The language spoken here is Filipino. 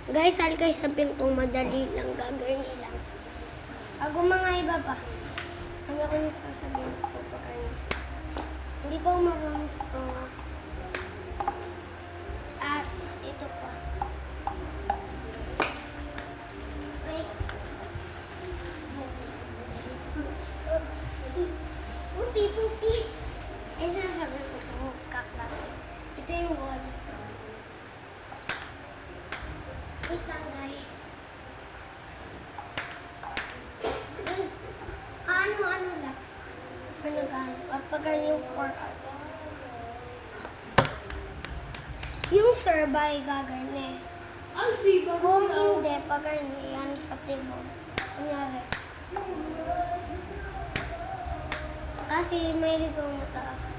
Guys, halkay sabihin kong madali lang, gagawin lang. Ako mga iba pa. Ano ko yung sasabihin sa pagkain? Hindi pa ako marunong so. At ito pa. Wait. Pupi, pupi. Ay, sinasabi ko ito, kaklase. Ito yung wall. Wait lang, guys. Ano lang? At pag yung 4 hours. Yung survey gagawin Kung hindi, pag yan sa table. Kunyari. Kasi may ligaw mataas.